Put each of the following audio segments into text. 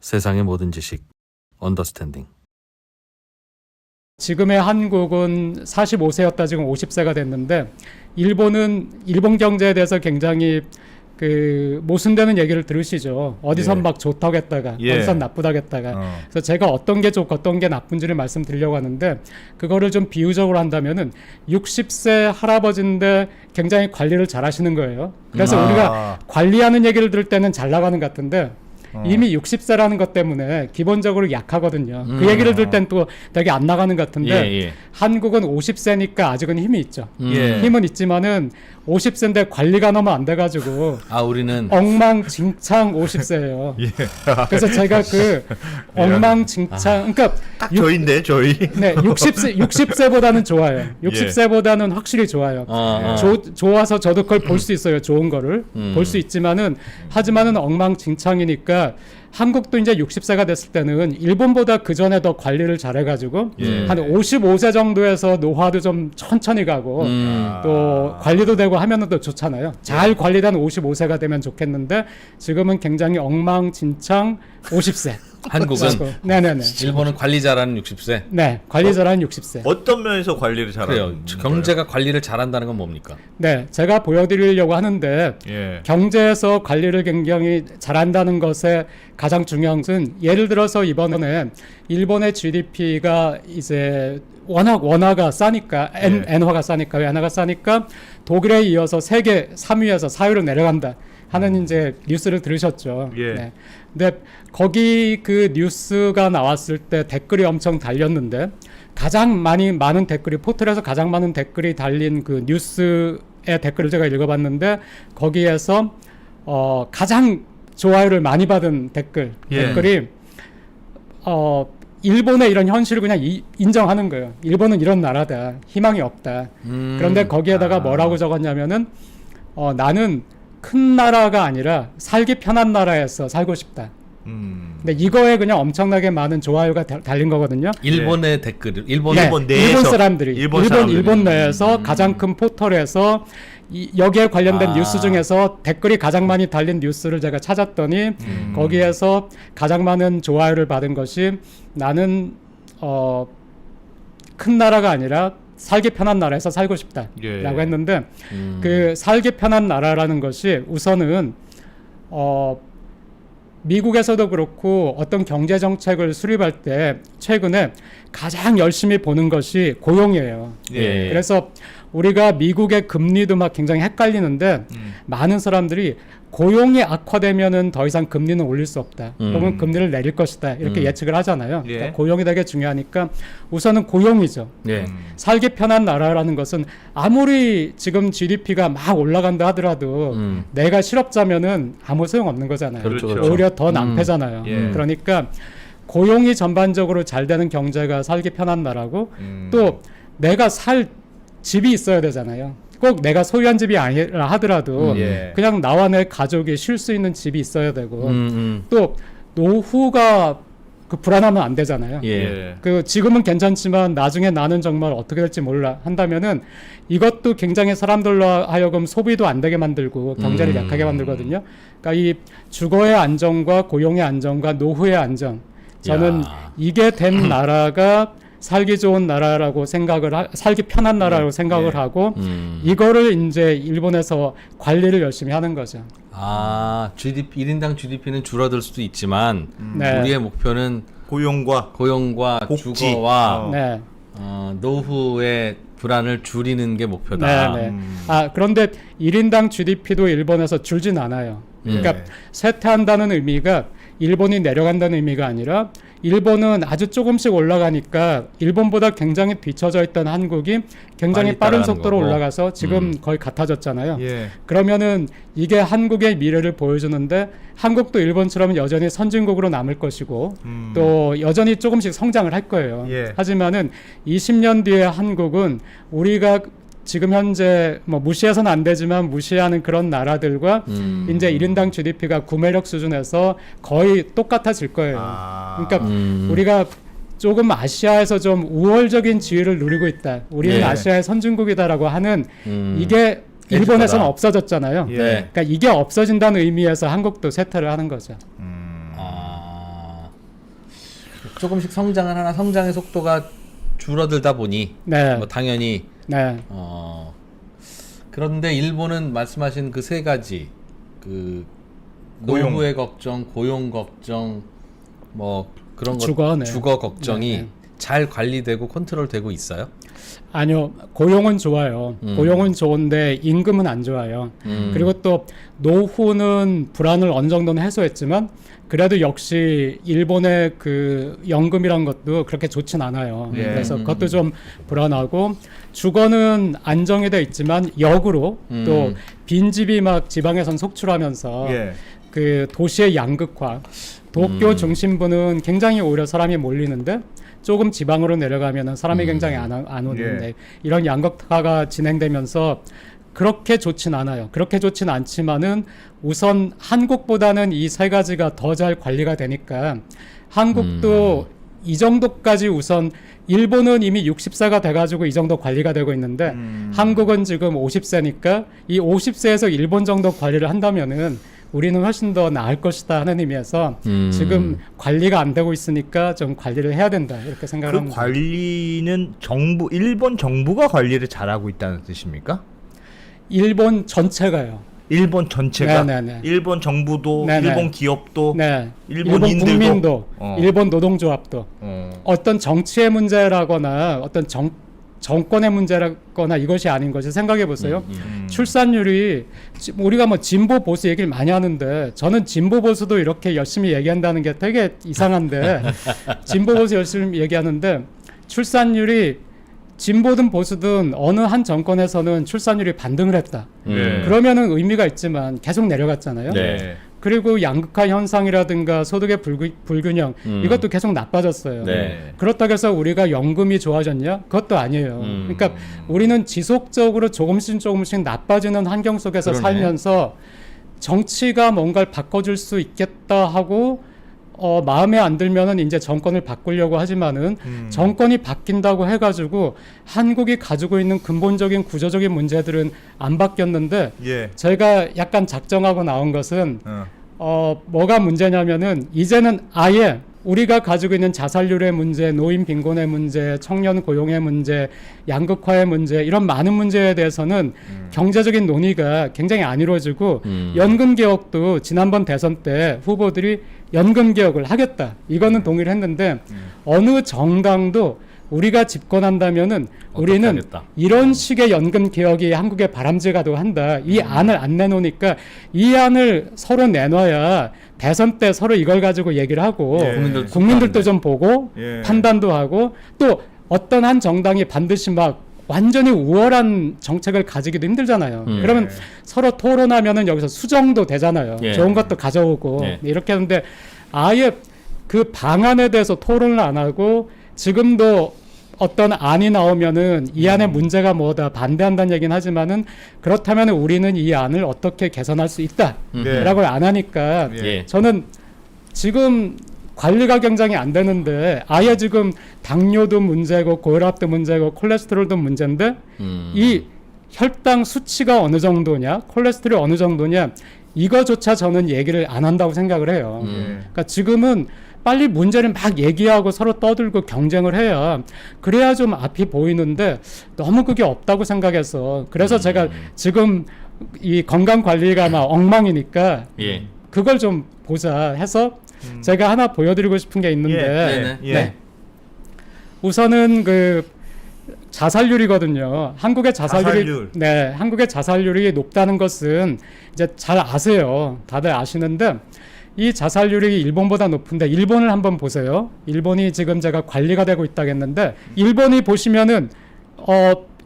세상의 모든 지식 언더스탠딩. 지금의 한국은 45세였다 지금 50세가 됐는데 일본 경제에 대해서 굉장히 모순되는 얘기를 들으시죠. 어디선 예. 막 좋다고 했다가 예. 어디선 나쁘다고 했다가 그래서 제가 어떤 게 좋고 어떤 게 나쁜지를 말씀드리려고 하는데 그거를 좀 비유적으로 한다면은 60세 할아버지인데 굉장히 관리를 잘 하시는 거예요. 그래서 우리가 관리하는 얘기를 들을 때는 잘 나가는 것 같은데 이미 60세라는 것 때문에 기본적으로 약하거든요. 그 얘기를 들을 땐 또 되게 안 나가는 것 같은데 한국은 50세니까 아직은 힘이 있죠. 힘은 있지만은 50세인데 관리가 너무 안 돼가지고 우리는 엉망진창 50세예요. 그래서 제가 엉망진창 그러니까 딱 저희인데 저희. 네, 60세보다는 좋아요. 60세보다는 확실히 좋아요. 좋아서 저도 그걸 볼 수 있어요. 좋은 거를 볼 수 있지만은 하지만은 엉망진창이니까 한국도 이제 60세가 됐을 때는 일본보다 그 전에 더 관리를 잘해가지고 한 55세 정도에서 노화도 좀 천천히 가고 또 관리도 되고 하면은 또 좋잖아요. 잘 관리된 55세가 되면 좋겠는데 지금은 굉장히 엉망진창 50세. 한국은 네네네. 일본은 관리 잘하는 60세. 네, 관리 잘하는 60세. 어떤 면에서 관리를 그래요. 잘하는 경제가 관리를 잘한다는 건 뭡니까? 네, 제가 보여드리려고 하는데 경제에서 관리를 굉장히 잘한다는 것에 가장 중요한 것은 예를 들어서 이번에 일본의 GDP가 이제 워낙 원화가 싸니까 엔화가 싸니까 엔화가 싸니까 독일에 이어서 세계 3위에서 4위로 내려간다 하는 이제 뉴스를 들으셨죠. 네. 근데 거기 그 뉴스가 나왔을 때 댓글이 엄청 달렸는데 가장 많은 댓글이 포털에서 가장 많은 댓글이 달린 그 뉴스의 댓글을 제가 읽어봤는데 거기에서 가장 좋아요를 많이 받은 댓글이 일본의 이런 현실을 그냥 인정하는 거예요. 일본은 이런 나라다. 희망이 없다. 그런데 거기에다가 뭐라고 적었냐면은 나는 큰 나라가 아니라 살기 편한 나라에서 살고 싶다. 근데 이거에 그냥 엄청나게 많은 좋아요가 달린 거거든요. 일본의 댓글, 일본 사람들이 일본 내에서 가장 큰 포털에서 여기에 관련된 뉴스 중에서 댓글이 가장 많이 달린 뉴스를 제가 찾았더니 거기에서 가장 많은 좋아요를 받은 것이 나는 큰 나라가 아니라 살기 편한 나라에서 살고 싶다라고 했는데 그 살기 편한 나라라는 것이 우선은 미국에서도 그렇고 어떤 경제 정책을 수립할 때 최근에 가장 열심히 보는 것이 고용이에요. 그래서 우리가 미국의 금리도 막 굉장히 헷갈리는데 많은 사람들이 고용이 악화되면은 더 이상 금리는 올릴 수 없다. 혹은 금리를 내릴 것이다. 이렇게 예측을 하잖아요. 그러니까 고용이 되게 중요하니까 우선은 고용이죠. 살기 편한 나라라는 것은 아무리 지금 GDP가 막 올라간다 하더라도 내가 실업자면은 아무 소용 없는 거잖아요. 그렇죠. 오히려 더 낭패잖아요. 그러니까 고용이 전반적으로 잘 되는 경제가 살기 편한 나라고 또 내가 살 집이 있어야 되잖아요. 꼭 내가 소유한 집이 아니라 하더라도 그냥 나와 내 가족이 쉴 수 있는 집이 있어야 되고 또 노후가 불안하면 안 되잖아요. 지금은 괜찮지만 나중에 나는 정말 어떻게 될지 몰라 한다면은 이것도 굉장히 사람들로 하여금 소비도 안 되게 만들고 경제를 약하게 만들거든요. 그러니까 이 주거의 안정과 고용의 안정과 노후의 안정, 저는 이게 된 나라가 살기 좋은 나라라고 살기 편한 나라라고 생각을 하고 이거를 이제 일본에서 관리를 열심히 하는 거죠. GDP 1인당 GDP는 줄어들 수도 있지만 우리의 목표는 고용과 복지, 주거와 노후의 불안을 줄이는 게 목표다. 그런데 1인당 GDP도 일본에서 줄진 않아요. 그러니까 쇠퇴한다는 의미가 일본이 내려간다는 의미가 아니라 일본은 아주 조금씩 올라가니까 일본보다 굉장히 뒤처져 있던 한국이 굉장히 빠른 속도로 올라가서 지금 거의 같아졌잖아요. 그러면은 이게 한국의 미래를 보여주는데 한국도 일본처럼 여전히 선진국으로 남을 것이고 또 여전히 조금씩 성장을 할 거예요. 하지만은 20년 뒤에 한국은 우리가 지금 현재 뭐 무시해서는 안 되지만 무시하는 그런 나라들과 이제 1인당 GDP가 구매력 수준에서 거의 똑같아질 거예요. 그러니까 우리가 조금 아시아에서 좀 우월적인 지위를 누리고 있다. 우리는 아시아의 선진국이다라고 하는 이게 일본에서는 없어졌잖아요. 그러니까 이게 없어진다는 의미에서 한국도 쇠퇴를 하는 거죠. 조금씩 성장을 하나 성장의 속도가 줄어들다 보니 네. 뭐 당연히 네. 그런데 일본은 말씀하신 그 세 가지 그 고용. 노후의 걱정, 고용 걱정, 뭐 그런 주거, 네. 주거 걱정이 네, 네. 잘 관리되고 컨트롤되고 있어요? 아니요, 고용은 좋아요. 고용은 좋은데 임금은 안 좋아요. 그리고 또 노후는 불안을 어느 정도는 해소했지만 그래도 역시 일본의 그 연금이란 것도 그렇게 좋진 않아요. 예. 그래서 그것도 좀 불안하고 주거는 안정이 돼 있지만 역으로 또 빈집이 막 지방에선 속출하면서 예. 그 도시의 양극화, 도쿄 중심부는 굉장히 오히려 사람이 몰리는데 조금 지방으로 내려가면은 사람이 굉장히 안 오는데 예. 이런 양극화가 진행되면서 그렇게 좋진 않아요. 그렇게 좋진 않지만은 우선 한국보다는 이 세 가지가 더 잘 관리가 되니까 한국도 이 정도까지 우선 일본은 이미 60세가 돼가지고 이 정도 관리가 되고 있는데 한국은 지금 50세니까 이 50세에서 일본 정도 관리를 한다면은 우리는 훨씬 더 나을 것이다 하는 의미에서 지금 관리가 안 되고 있으니까 좀 관리를 해야 된다 이렇게 생각을 그 합니다. 관리는 일본 정부가 관리를 잘하고 있다는 뜻입니까? 일본 전체가요. 일본 전체가 네네네. 일본 정부도 네네. 일본 기업도 네, 일본인들도? 국민도, 어. 일본 노동조합도 어떤 정치의 문제라거나 어떤 정권의 문제라거나 이것이 아닌 것이 생각해 보세요. 출산율이 우리가 뭐 진보 보수 얘기를 많이 하는데 저는 진보 보수도 이렇게 열심히 얘기한다는 게 되게 이상한데 진보 보수 열심히 얘기하는데 출산율이 진보든 보수든 어느 한 정권에서는 출산율이 반등을 했다. 네. 그러면은 의미가 있지만 계속 내려갔잖아요. 네. 그리고 양극화 현상이라든가 소득의 불균형 이것도 계속 나빠졌어요. 네. 그렇다고 해서 우리가 연금이 좋아졌냐? 그것도 아니에요. 그러니까 우리는 지속적으로 조금씩 나빠지는 환경 속에서 그러네. 살면서 정치가 뭔가를 바꿔줄 수 있겠다 하고 마음에 안 들면은 이제 정권을 바꾸려고 하지만은 정권이 바뀐다고 해가지고 한국이 가지고 있는 근본적인 구조적인 문제들은 안 바뀌었는데 예. 저희가 약간 작정하고 나온 것은 어. 뭐가 문제냐면은 이제는 아예 우리가 가지고 있는 자살률의 문제, 노인 빈곤의 문제, 청년 고용의 문제, 양극화의 문제 이런 많은 문제에 대해서는 경제적인 논의가 굉장히 안 이루어지고 연금 개혁도 지난번 대선 때 후보들이 연금 개혁을 하겠다 이거는 동의를 했는데 어느 정당도 우리가 집권한다면은 우리는 하겠다. 이런 식의 연금 개혁이 한국에 바람직하다고 한다. 이 안을 안 내놓으니까 이 안을 서로 내놔야 대선 때 서로 이걸 가지고 얘기를 하고 예. 국민들도 좀 보고 예. 판단도 하고 또 어떤 한 정당이 반드시 막 완전히 우월한 정책을 가지기도 힘들잖아요. 그러면 서로 토론하면은 여기서 수정도 되잖아요. 예. 좋은 것도 가져오고 예. 이렇게 하는데 아예 그 방안에 대해서 토론을 안 하고 지금도 어떤 안이 나오면은 이 안에 문제가 뭐다 반대한다는 얘기는 하지만은 그렇다면 우리는 이 안을 어떻게 개선할 수 있다라고 안 하니까 예. 저는 지금 관리가 굉장히 안 되는데 아예 지금 당뇨도 문제고 고혈압도 문제고 콜레스테롤도 문제인데 이 혈당 수치가 어느 정도냐 콜레스테롤이 어느 정도냐 이거조차 저는 얘기를 안 한다고 생각을 해요. 그러니까 지금은 빨리 문제를 막 얘기하고 서로 떠들고 경쟁을 해야 그래야 좀 앞이 보이는데 너무 그게 없다고 생각해서 그래서 제가 지금 이 건강 관리가 막 엉망이니까 예. 그걸 좀 보자 해서 제가 하나 보여드리고 싶은 게 있는데 네네. 예. 네. 우선은 그 자살률이거든요. 한국의 자살률. 네, 한국의 자살률이 높다는 것은 이제 잘 아세요. 다들 아시는데 이 자살률이 일본보다 높은데 일본을 한번 보세요. 일본이 지금 제가 관리가 되고 있다고 했는데 일본이 보시면은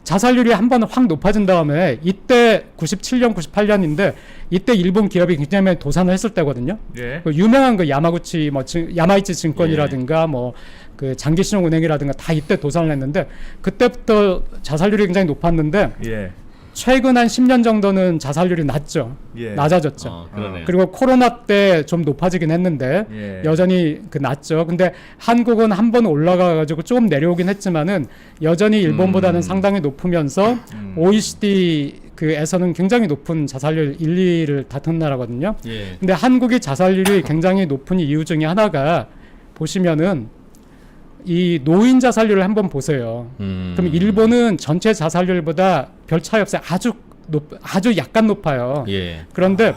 자살률이 한 번 확 높아진 다음에 이때 97년, 98년인데 이때 일본 기업이 굉장히 많이 도산을 했을 때거든요. 예. 그 유명한 그 야마구치 야마이치 증권이라든가 뭐 그 장기신용은행이라든가 다 이때 도산을 했는데 그때부터 자살률이 굉장히 높았는데 예. 최근 한 10년 정도는 자살률이 낮죠. 예. 낮아졌죠. 그러네요. 그리고 코로나 때 좀 높아지긴 했는데 예. 여전히 그 낮죠. 근데 한국은 한 번 올라가 가지고 조금 내려오긴 했지만은 여전히 일본보다는 상당히 높으면서 OECD 그에서는 굉장히 높은 자살률 1, 2를 다툰 나라거든요. 예. 근데 한국이 자살률이 굉장히 높은 이유 중에 하나가 보시면은 이 노인 자살률을 한번 보세요. 그럼 일본은 전체 자살률보다 별 차이 없어요. 아주 약간 높아요. 예. 그런데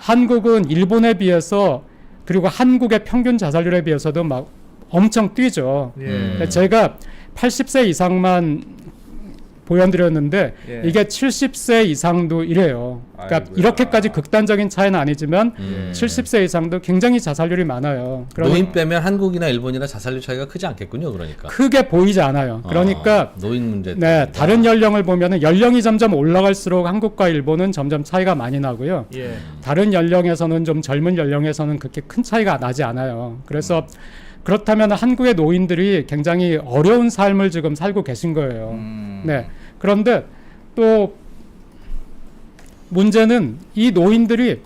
한국은 일본에 비해서 그리고 한국의 평균 자살률에 비해서도 막 엄청 뛰죠. 제가 80세 이상만 보여드렸는데 예. 이게 70세 이상도 이래요. 그러니까 아이고야. 이렇게까지 극단적인 차이는 아니지만 70세 이상도 굉장히 자살률이 많아요. 노인 빼면 한국이나 일본이나 자살률 차이가 크지 않겠군요. 그러니까. 크게 보이지 않아요. 그러니까 노인 문제. 네, 때문에. 다른 연령을 보면은 연령이 점점 올라갈수록 한국과 일본은 점점 차이가 많이 나고요. 예. 다른 연령에서는 좀 젊은 연령에서는 그렇게 큰 차이가 나지 않아요. 그래서 그렇다면 한국의 노인들이 굉장히 어려운 삶을 지금 살고 계신 거예요. 네. 그런데 또 문제는 이 노인들이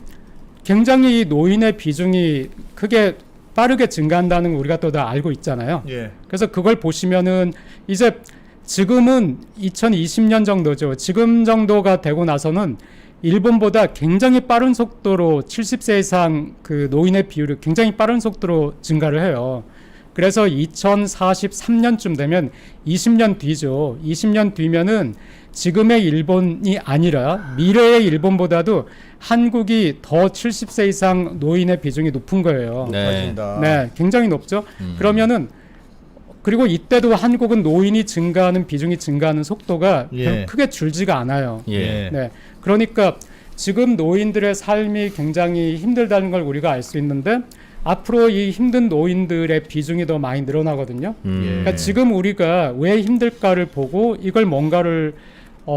굉장히 이 노인의 비중이 크게 빠르게 증가한다는 거 우리가 또 다 알고 있잖아요. 예. 그래서 그걸 보시면은 이제 지금은 2020년 정도죠. 지금 정도가 되고 나서는 일본보다 굉장히 빠른 속도로 70세 이상 그 노인의 비율이 굉장히 빠른 속도로 증가를 해요. 그래서 2043년쯤 되면 20년 뒤죠. 20년 뒤면은 지금의 일본이 아니라 미래의 일본보다도 한국이 더 70세 이상 노인의 비중이 높은 거예요. 네. 네, 굉장히 높죠. 그러면은 그리고 이때도 한국은 노인이 증가하는 비중이 증가하는 속도가 예. 별로 크게 줄지가 않아요. 예. 네, 그러니까 지금 노인들의 삶이 굉장히 힘들다는 걸 우리가 알 수 있는데 앞으로 이 힘든 노인들의 비중이 더 많이 늘어나거든요. 그러니까 지금 우리가 왜 힘들까를 보고 이걸 뭔가를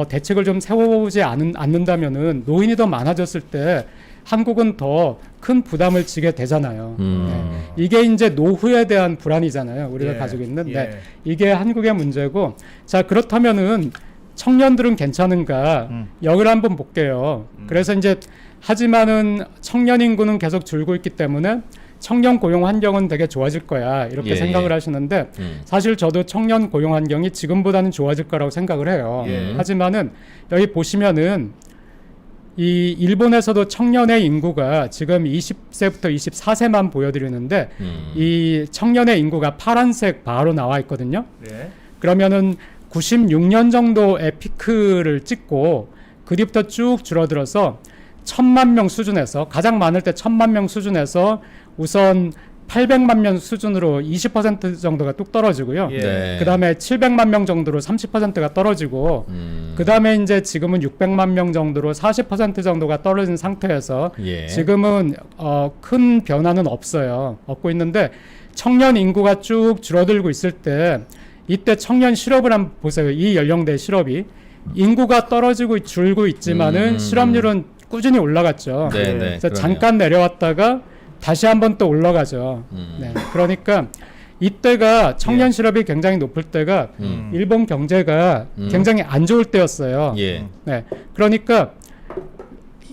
대책을 좀 세워보지 않는다면은 노인이 더 많아졌을 때 한국은 더 큰 부담을 지게 되잖아요. 네. 이게 이제 노후에 대한 불안이잖아요. 우리가 예. 가지고 있는. 예. 네. 이게 한국의 문제고. 자, 그렇다면은 청년들은 괜찮은가? 여기를 한번 볼게요. 그래서 이제 하지만은 청년 인구는 계속 줄고 있기 때문에 청년 고용 환경은 되게 좋아질 거야. 이렇게 예, 생각을 예. 하시는데 사실 저도 청년 고용 환경이 지금보다는 좋아질 거라고 생각을 해요. 하지만은 여기 보시면은 이 일본에서도 청년의 인구가 지금 20세부터 24세만 보여드리는데 이 청년의 인구가 파란색 바로 나와 있거든요. 예. 그러면은 96년 정도의 피크를 찍고 그 뒤부터 쭉 줄어들어서 1000만 명 수준에서 가장 많을 때 1000만 명 수준에서 우선 800만 명 수준으로 20% 정도가 뚝 떨어지고요. 예. 네. 그다음에 700만 명 정도로 30%가 떨어지고 그다음에 이제 지금은 600만 명 정도로 40% 정도가 떨어진 상태에서 예. 지금은 큰 변화는 없고 있는데 청년 인구가 쭉 줄어들고 있을 때 이때 청년 실업을 한번 보세요. 이 연령대 실업이 인구가 떨어지고 줄고 있지만은 실업률은 꾸준히 올라갔죠. 네, 네, 그래서 그러네요. 잠깐 내려왔다가 다시 한번 또 올라가죠. 네, 그러니까 이때가 청년 실업이 굉장히 높을 때가 일본 경제가 굉장히 안 좋을 때였어요. 예. 네, 그러니까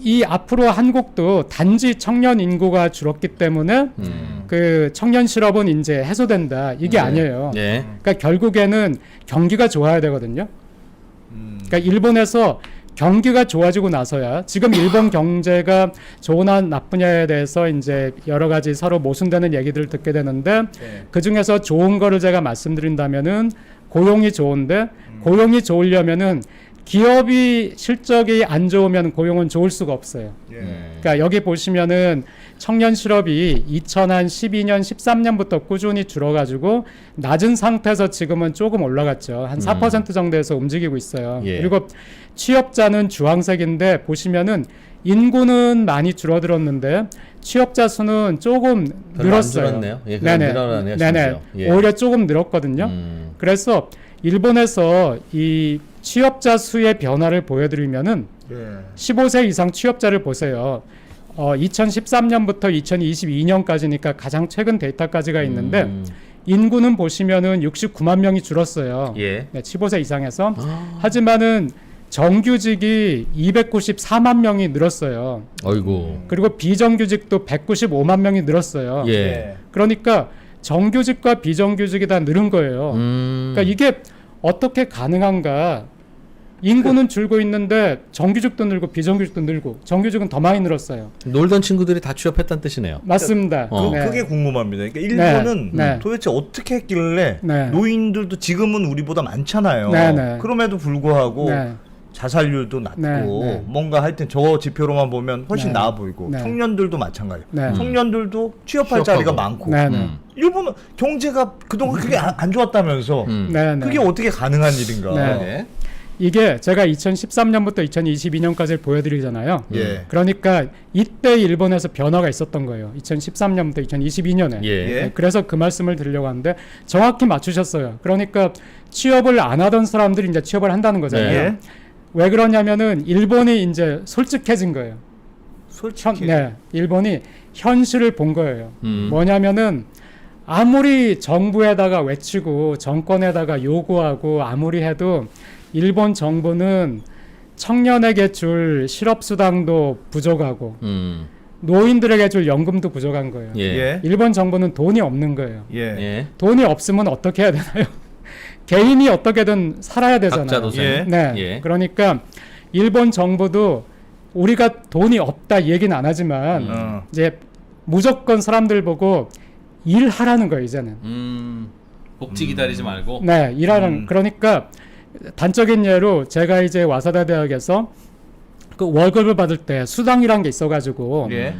이 앞으로 한국도 단지 청년 인구가 줄었기 때문에 그 청년 실업은 이제 해소된다 이게 아니에요. 예. 그러니까 결국에는 경기가 좋아야 되거든요. 그러니까 일본에서 경기가 좋아지고 나서야 지금 일본 경제가 좋으나 나쁘냐에 대해서 이제 여러 가지 서로 모순되는 얘기들을 듣게 되는데 네. 그 중에서 좋은 거를 제가 말씀드린다면은 고용이 좋은데 고용이 좋으려면은 기업이 실적이 안 좋으면 고용은 좋을 수가 없어요. 그러니까 여기 보시면은 청년 실업이 2012년, 13년부터 꾸준히 줄어가지고 낮은 상태에서 지금은 조금 올라갔죠. 한 4% 정도에서 움직이고 있어요. 예. 그리고 취업자는 주황색인데 보시면은 인구는 많이 줄어들었는데 취업자 수는 조금 별로 늘었어요. 안 줄었네요. 예, 그럼 늘어나네요, 네네. 심지어. 예. 오히려 조금 늘었거든요. 그래서 일본에서 이 취업자 수의 변화를 보여드리면은 15세 이상 취업자를 보세요. 2013년부터 2022년까지니까 가장 최근 데이터까지가 있는데 인구는 보시면은 69만 명이 줄었어요. 예. 네, 15세 이상에서. 하지만은 정규직이 294만 명이 늘었어요. 어이구. 그리고 비정규직도 195만 명이 늘었어요. 예. 그러니까 정규직과 비정규직이 다 늘은 거예요. 그러니까 이게 어떻게 가능한가? 인구는 줄고 있는데 정규직도 늘고 비정규직도 늘고 정규직은 더 많이 늘었어요. 놀던 친구들이 다 취업했다는 뜻이네요. 맞습니다. 네. 그게 궁금합니다. 그러니까 일본은 네. 도대체 어떻게 했길래 네. 노인들도 지금은 우리보다 많잖아요. 네. 그럼에도 불구하고 네. 자살률도 낮고 네. 뭔가 하여튼 저 지표로만 보면 훨씬 네. 나아 보이고 네. 청년들도 마찬가지예요. 네. 청년들도 취업할 취업하고. 자리가 많고 네. 일본은 경제가 그동안 그게 안 좋았다면서 네. 그게 어떻게 가능한 일인가. 네. 네. 이게 제가 2013년부터 2022년까지를 보여드리잖아요. 예. 그러니까 이때 일본에서 변화가 있었던 거예요. 2013년부터 2022년에. 예. 그래서 그 말씀을 드리려고 하는데 정확히 맞추셨어요. 그러니까 취업을 안 하던 사람들이 이제 취업을 한다는 거잖아요. 네. 왜 그러냐면은 일본이 이제 솔직해진 거예요. 솔직히 일본이 현실을 본 거예요. 음. 뭐냐면은 아무리 정부에다가 외치고 정권에다가 요구하고 아무리 해도 일본 정부는 청년에게 줄 실업수당도 부족하고 노인들에게 줄 연금도 부족한 거예요. 예. 예. 일본 정부는 돈이 없는 거예요. 예. 예. 돈이 없으면 어떻게 해야 되나요? 개인이 어떻게든 살아야 되잖아요. 각자 도생. 예. 네. 예. 그러니까 일본 정부도 우리가 돈이 없다 이 얘기는 안 하지만 이제 무조건 사람들 보고 일하라는 거예요, 이제는. 복지 기다리지 말고. 네, 일하라는. 그러니까 단적인 예로 제가 이제 와사다 대학에서 그 월급을 받을 때 수당이란 게 있어가지고 예.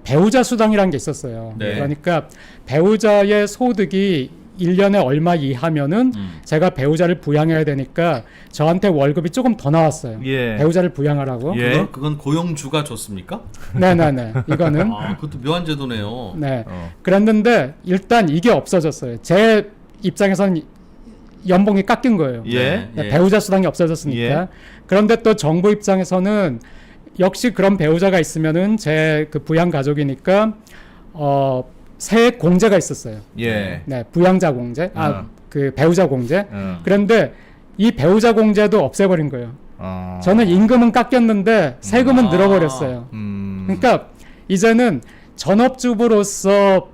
배우자 수당이란 게 있었어요. 네. 그러니까 배우자의 소득이 1년에 얼마 이하면은 제가 배우자를 부양해야 되니까 저한테 월급이 조금 더 나왔어요. 예. 배우자를 부양하라고. 예. 그건 고용주가 줬습니까? 네네네. 이거는. 아, 그것도 묘한 제도네요. 네. 그랬는데 일단 이게 없어졌어요. 제 입장에서는 연봉이 깎인 거예요. 예. 네, 배우자 수당이 없어졌으니까. 예. 그런데 또 정부 입장에서는 역시 그런 배우자가 있으면은 제 그 부양 가족이니까 세액 공제가 있었어요. 예. 네, 부양자 공제, 그 배우자 공제. 그런데 이 배우자 공제도 없애버린 거예요. 저는 임금은 깎였는데 세금은 늘어버렸어요. 그러니까 이제는 전업주부로서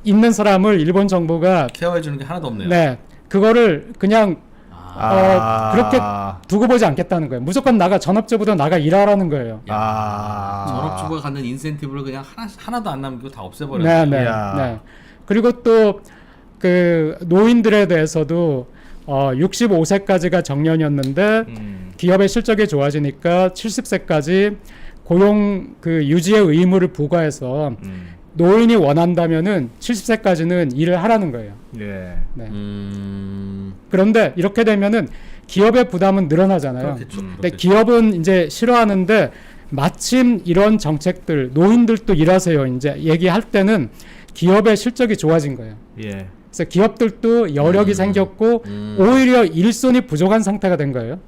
있는 사람을 일본 정부가 케어해 주는 게 하나도 없네요. 네, 그거를 그냥 그렇게 두고 보지 않겠다는 거예요. 무조건 전업주부도 나가 일하라는 거예요. 전업주부가 갖는 인센티브를 그냥 하나도 안 남기고 다 없애버렸어요. 네, 네, 네. 그리고 또 그 노인들에 대해서도 65세까지가 정년이었는데 기업의 실적이 좋아지니까 70세까지 고용 그 유지의 의무를 부과해서 노인이 원한다면은 70세까지는 일을 하라는 거예요. 예. 네. 그런데 이렇게 되면은 기업의 부담은 늘어나잖아요. 그렇겠죠. 근데 기업은 이제 싫어하는데 마침 이런 정책들 노인들도 일하세요. 이제 얘기할 때는 기업의 실적이 좋아진 거예요. 예. 그래서 기업들도 여력이 생겼고 오히려 일손이 부족한 상태가 된 거예요.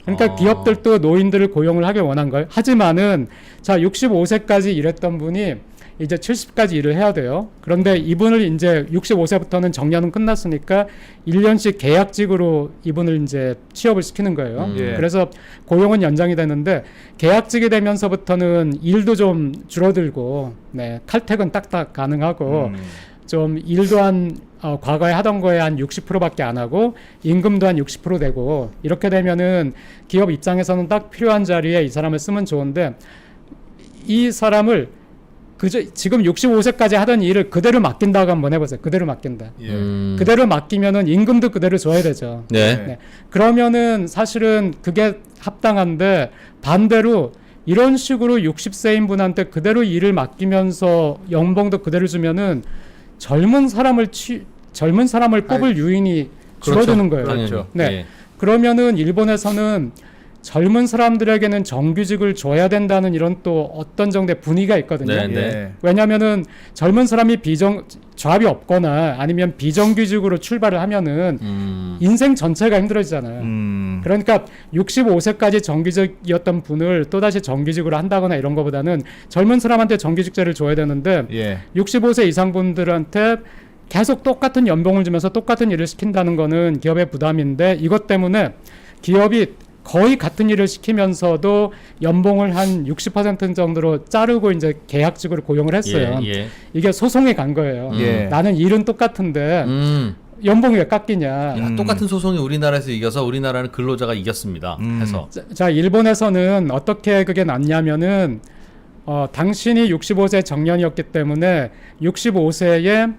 그러니까 기업들도 노인들을 고용을 하길 원한 거예요. 하지만은 자 65세까지 일했던 분이 이제 70까지 일을 해야 돼요. 그런데 이분을 이제 65세부터는 정년은 끝났으니까 1년씩 계약직으로 이분을 이제 취업을 시키는 거예요. 예. 그래서 고용은 연장이 되는데 계약직이 되면서부터는 일도 좀 줄어들고 네, 칼퇴근 딱딱 가능하고 좀 일도 과거에 하던 거에 한 60%밖에 안 하고 임금도 한 60% 되고 이렇게 되면은 기업 입장에서는 딱 필요한 자리에 이 사람을 쓰면 좋은데 이 사람을 지금 65세까지 하던 일을 그대로 맡긴다고 한번 해보세요. 그대로 맡긴다. 그대로 맡기면은 임금도 그대로 줘야 되죠. 네. 네. 그러면은 사실은 그게 합당한데 반대로 이런 식으로 60세인 분한테 그대로 일을 맡기면서 연봉도 그대로 주면은 젊은 사람을 뽑을 유인이 줄어드는 거예요. 그렇죠. 네. 예. 그러면은 일본에서는 젊은 사람들에게는 정규직을 줘야 된다는 이런 또 어떤 정도의 분위기가 있거든요. 네, 네. 예. 왜냐면은 젊은 사람이 조합이 없거나 아니면 비정규직으로 출발을 하면은 인생 전체가 힘들어지잖아요. 그러니까 65세까지 정규직이었던 분을 또다시 정규직으로 한다거나 이런 것보다는 젊은 사람한테 정규직제를 줘야 되는데 예. 65세 이상 분들한테 계속 똑같은 연봉을 주면서 똑같은 일을 시킨다는 거는 기업의 부담인데 이것 때문에 기업이 거의 같은 일을 시키면서도 연봉을 한 60% 정도로 자르고 이제 계약직으로 고용을 했어요. 예. 이게 소송에 간 거예요. 예. 나는 일은 똑같은데 연봉이 왜 깎이냐. 똑같은 소송이 우리나라에서 이겨서 우리나라는 근로자가 이겼습니다. 해서 자, 일본에서는 어떻게 그게 났냐면은 당신이 65세 정년이었기 때문에 65세에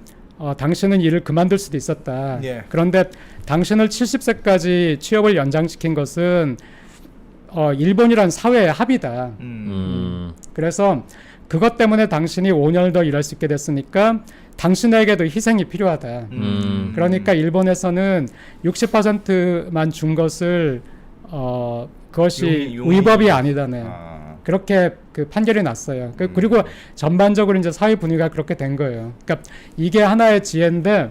당신은 일을 그만둘 수도 있었다. 예. 그런데 당신을 70세까지 취업을 연장시킨 것은 일본이란 사회의 합의다. 그래서 그것 때문에 당신이 5년을 더 일할 수 있게 됐으니까 당신에게도 희생이 필요하다. 그러니까 일본에서는 60%만 준 것을 그것이 위법이 아니다네. 그렇게 그 판결이 났어요. 그리고 전반적으로 이제 사회 분위기가 그렇게 된 거예요. 그러니까 이게 하나의 지혜인데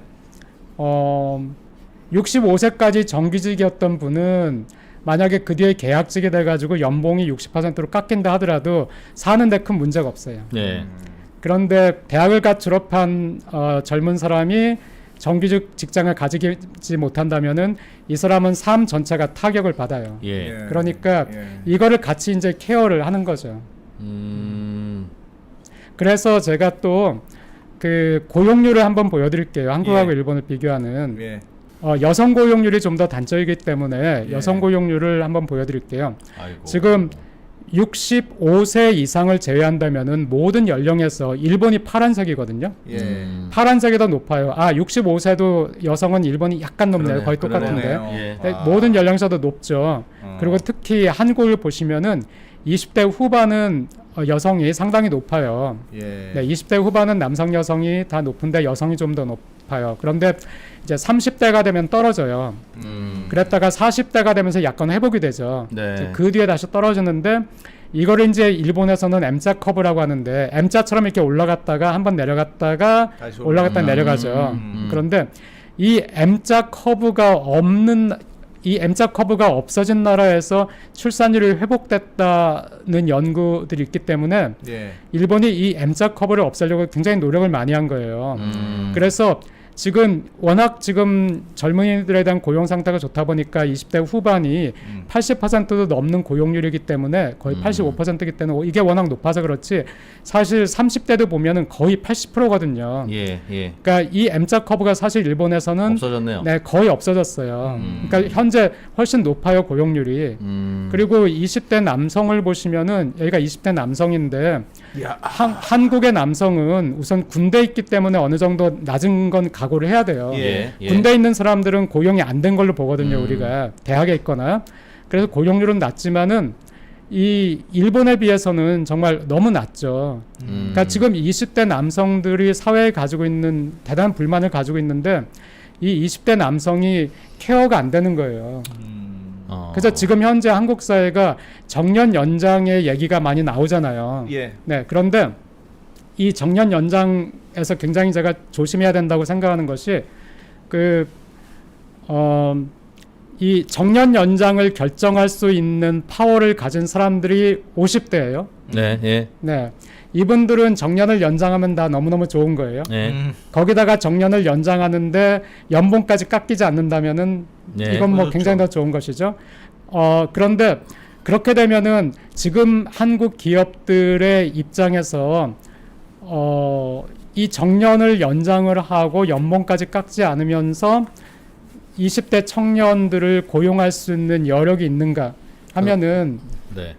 65세까지 정규직이었던 분은 만약에 그 뒤에 계약직이 돼가지고 연봉이 60%로 깎인다 하더라도 사는데 큰 문제가 없어요. 네. 그런데 대학을 갓 졸업한 젊은 사람이 정규직 직장을 가지지 못한다면은 이 사람은 삶 전체가 타격을 받아요. 예. 그러니까 이거를 같이 이제 케어를 하는 거죠. 그래서 제가 또 그 고용률을 한번 보여드릴게요. 한국하고 일본을 비교하는. 여성 고용률이 좀 더 단적이기 때문에 여성 고용률을 한번 보여드릴게요. 아이고. 지금 65세 이상을 제외한다면은 모든 연령에서 일본이 파란색이거든요. 파란색이 더 높아요. 65세도 여성은 일본이 약간 높네요. 거의 똑같은데. 네, 모든 연령에서도 높죠. 그리고 특히 한국을 보시면은 20대 후반은 여성이 상당히 높아요. 네, 20대 후반은 남성 여성이 다 높은데 여성이 좀 더 높아요. 그런데 이제 30대가 되면 떨어져요. 그랬다가 40대가 되면서 약간 회복이 되죠. 네. 그 뒤에 다시 떨어지는데 이거를 이제 일본에서는 M자 커브라고 하는데 M자처럼 이렇게 올라갔다가 한번 내려갔다가 올라갔다 내려가죠. 그런데 이 M자 커브가 없어진 나라에서 출산율이 회복됐다는 연구들이 있기 때문에 일본이 이 M자 커브를 없애려고 굉장히 노력을 많이 한 거예요. 그래서 지금 워낙 지금 젊은이들에 대한 고용 상태가 좋다 보니까 20대 후반이 80%도 넘는 고용률이기 때문에 거의 85%이기 때문에 이게 워낙 높아서 그렇지 사실 30대도 보면은 거의 80%거든요. 그러니까 이 M자 커브가 사실 일본에서는 없어졌네요. 네, 거의 없어졌어요. 그러니까 현재 훨씬 높아요, 고용률이. 그리고 20대 남성을 보시면은 여기가 20대 남성인데 한국의 남성은 우선 군대에 있기 때문에 어느 정도 낮은 건 각오를 해야 돼요. 군대에 있는 사람들은 고용이 안 된 걸로 보거든요. 우리가 대학에 있거나. 그래서 고용률은 낮지만은 이 일본에 비해서는 정말 너무 낮죠. 그러니까 지금 20대 남성들이 사회에 가지고 있는 대단한 불만을 가지고 있는데 이 20대 남성이 케어가 안 되는 거예요. 그래서 지금 현재 한국 사회가 정년 연장의 얘기가 많이 나오잖아요. 네, 그런데 이 정년 연장에서 굉장히 제가 조심해야 된다고 생각하는 것이 이 정년 연장을 결정할 수 있는 파워를 가진 사람들이 50대예요. 네. 이분들은 정년을 연장하면 다 너무너무 좋은 거예요. 거기다가 정년을 연장하는데 연봉까지 깎이지 않는다면은 이건 뭐 굉장히 더 좋은 것이죠. 그런데 그렇게 되면은 지금 한국 기업들의 입장에서 이 정년을 연장을 하고 연봉까지 깎지 않으면서 20대 청년들을 고용할 수 있는 여력이 있는가 하면은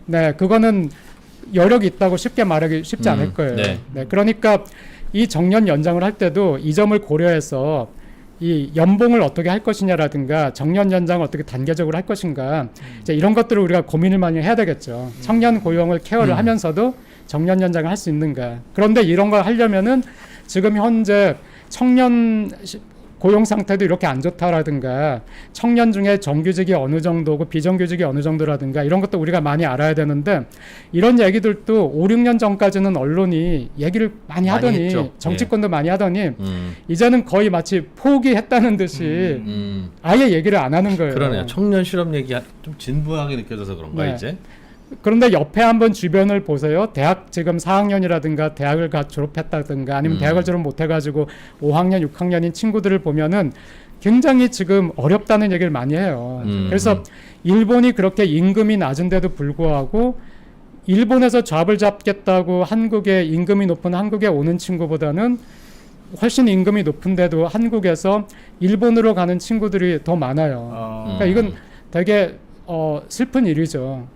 네, 그거는 여력이 있다고 쉽게 말하기 쉽지 않을 거예요. 네, 그러니까 이 정년 연장을 할 때도 이 점을 고려해서 이 연봉을 어떻게 할 것이냐라든가 정년 연장을 어떻게 단계적으로 할 것인가 이제 이런 것들을 우리가 고민을 많이 해야 되겠죠. 청년 고용을 케어를 하면서도 정년 연장을 할 수 있는가. 그런데 이런 걸 하려면은 지금 현재 청년 고용 상태도 이렇게 안 좋다라든가 청년 중에 정규직이 어느 정도고 비정규직이 어느 정도라든가 이런 것도 우리가 많이 알아야 되는데 이런 얘기들도 5, 6년 전까지는 언론이 얘기를 많이 하더니 했죠. 정치권도 많이 하더니 이제는 거의 마치 포기했다는 듯이 아예 얘기를 안 하는 거예요. 그러네요. 청년 실업 얘기 좀 진부하게 느껴져서 그런가 이제. 그런데 옆에 한번 주변을 보세요. 대학 지금 4학년이라든가 대학을 졸업했다든가 아니면 대학을 졸업 못해가지고 5학년, 6학년인 친구들을 보면은 굉장히 지금 어렵다는 얘기를 많이 해요. 그래서 일본이 그렇게 임금이 낮은데도 불구하고 일본에서 잡을 잡겠다고 한국에 임금이 높은 한국에 오는 친구보다는 훨씬 임금이 높은데도 한국에서 일본으로 가는 친구들이 더 많아요. 그러니까 이건 되게 슬픈 일이죠.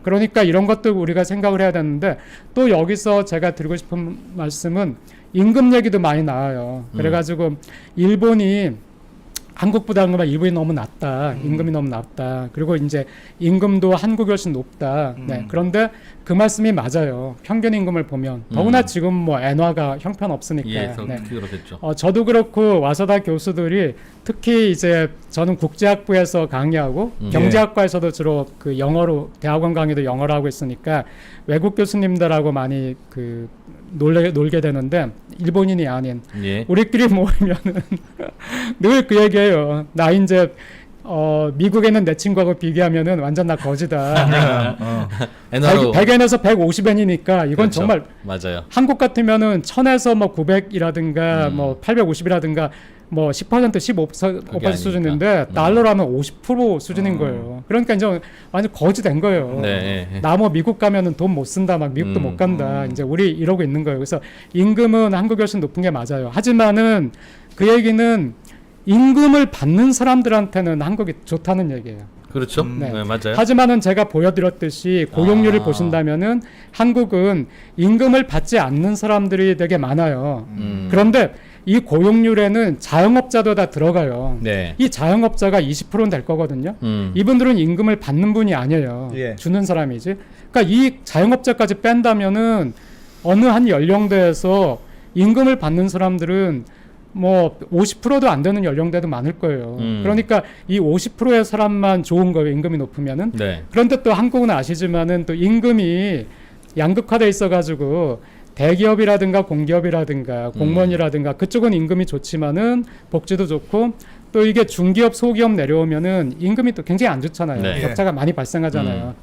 그러니까 이런 것도 우리가 생각을 해야 되는데 또 여기서 제가 드리고 싶은 말씀은 임금 얘기도 많이 나와요. 그래가지고 일본이 한국보다 일본이 너무 낮다. 임금이 너무 낮다. 그리고 이제 임금도 한국이 훨씬 높다. 네. 그런데 그 말씀이 맞아요. 평균 임금을 보면 더구나 지금 뭐 엔화가 형편없으니까. 예, 네. 특히 그렇겠죠. 저도 그렇고 와서다 교수들이 특히 이제 저는 국제학부에서 강의하고 경제학과에서도 주로 그 영어로 대학원 강의도 영어로 하고 있으니까 외국 교수님들하고 많이 그 놀게 되는데 일본인이 아닌 예. 우리끼리 모이면은 늘 그 얘기해요. 나 이제 미국에 있는 내 친구하고 비교하면은 완전 나 거지다. 엔화로 100엔에서 150엔이니까 이건 그렇죠. 정말 맞아요. 한국 같으면은 1000에서 뭐 900이라든가 뭐 850이라든가 뭐 10% 15% 수준인데 달러라면 50% 수준인 거예요. 그러니까 이제 완전 거지 된 거예요. 네. 나 뭐 미국 가면은 돈 못 쓴다, 막 미국도 못 간다. 이제 우리 이러고 있는 거예요. 그래서 임금은 한국이 훨씬 높은 게 맞아요. 하지만은 그 얘기는 임금을 받는 사람들한테는 한국이 좋다는 얘기예요. 그렇죠. 네. 네, 맞아요. 하지만은 제가 보여드렸듯이 고용률을 보신다면은 한국은 임금을 받지 않는 사람들이 되게 많아요. 그런데 이 고용률에는 자영업자도 다 들어가요. 네. 이 자영업자가 20%는 될 거거든요. 이분들은 임금을 받는 분이 아니에요. 예. 주는 사람이지. 그러니까 이 자영업자까지 뺀다면은 어느 한 연령대에서 임금을 받는 사람들은 뭐 50%도 안 되는 연령대도 많을 거예요. 그러니까 이 50%의 사람만 좋은 거예요. 임금이 높으면은. 네. 그런데 또 한국은 아시지만은 또 임금이 양극화돼 있어가지고 대기업이라든가 공기업이라든가 공무원이라든가 그쪽은 임금이 좋지만은 복지도 좋고 또 이게 중기업 소기업 내려오면은 임금이 또 굉장히 안 좋잖아요. 네. 격차가 많이 발생하잖아요.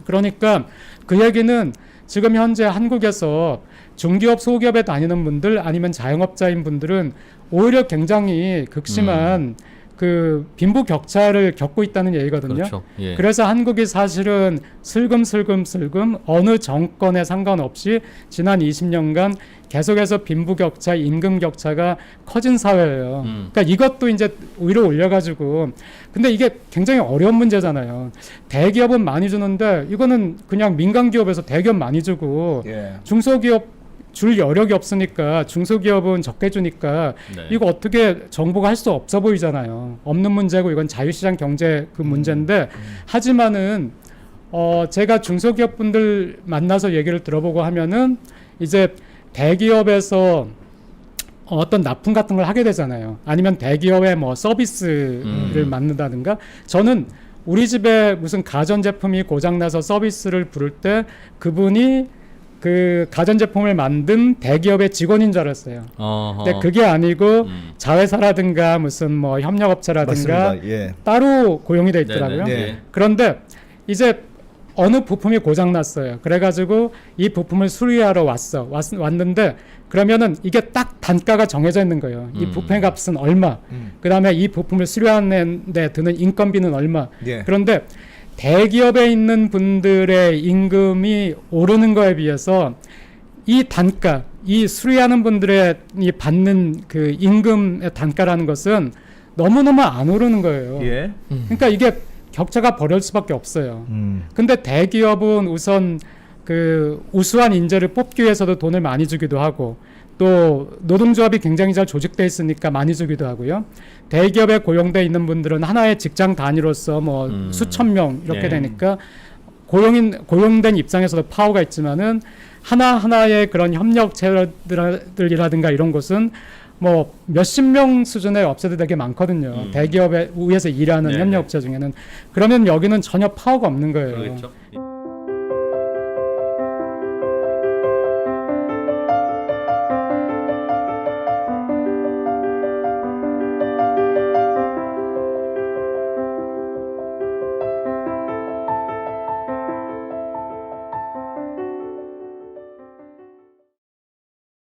그러니까 그 얘기는 지금 현재 한국에서 중기업 소기업에 다니는 분들 아니면 자영업자인 분들은 오히려 굉장히 극심한 그 빈부 격차를 겪고 있다는 얘기거든요. 그렇죠. 예. 그래서 한국이 사실은 슬금 어느 정권에 상관없이 지난 20년간 계속해서 빈부 격차, 임금 격차가 커진 사회예요. 그러니까 이것도 이제 위로 올려가지고 근데 이게 굉장히 어려운 문제잖아요. 대기업은 많이 주는데 이거는 그냥 민간 기업에서 대기업 많이 주고 중소기업 줄 여력이 없으니까 중소기업은 적게 주니까 네. 이거 어떻게 정부가 할 수 없어 보이잖아요. 없는 문제고 이건 자유시장 경제 그 문제인데 하지만은 제가 중소기업 분들 만나서 얘기를 들어보고 하면은 이제 대기업에서 어떤 납품 같은 걸 하게 되잖아요. 아니면 대기업의 뭐 서비스를 맡는다든가 저는 우리 집에 무슨 가전제품이 고장나서 서비스를 부를 때 그분이 그 가전제품을 만든 대기업의 직원인 줄 알았어요. 근데 그게 아니고 자회사라든가 무슨 뭐 협력업체라든가 따로 고용이 돼 있더라고요. 네네. 그런데 이제 어느 부품이 고장났어요. 그래가지고 이 부품을 수리하러 왔는데 그러면은 이게 딱 단가가 정해져 있는 거예요. 이 부품의 값은 얼마, 그 다음에 이 부품을 수리하는 데 드는 인건비는 얼마. 그런데 대기업에 있는 분들의 임금이 오르는 거에 비해서 이 단가, 이 수리하는 분들의 이 받는 그 임금의 단가라는 것은 너무너무 안 오르는 거예요. 그러니까 이게 격차가 벌어질 수밖에 없어요. 근데 대기업은 우선 그 우수한 인재를 뽑기 위해서도 돈을 많이 주기도 하고 또 노동조합이 굉장히 잘 조직돼 있으니까 많이 주기도 하고요. 대기업에 고용돼 있는 분들은 하나의 직장 단위로서 뭐 수천 명 이렇게 되니까 고용된 입장에서도 파워가 있지만은 하나하나의 그런 협력체들이라든가 이런 곳은 뭐 몇십 명 수준의 업체도 되게 많거든요. 대기업에 위에서 일하는 협력업체 중에는. 그러면 여기는 전혀 파워가 없는 거예요. 그렇겠죠.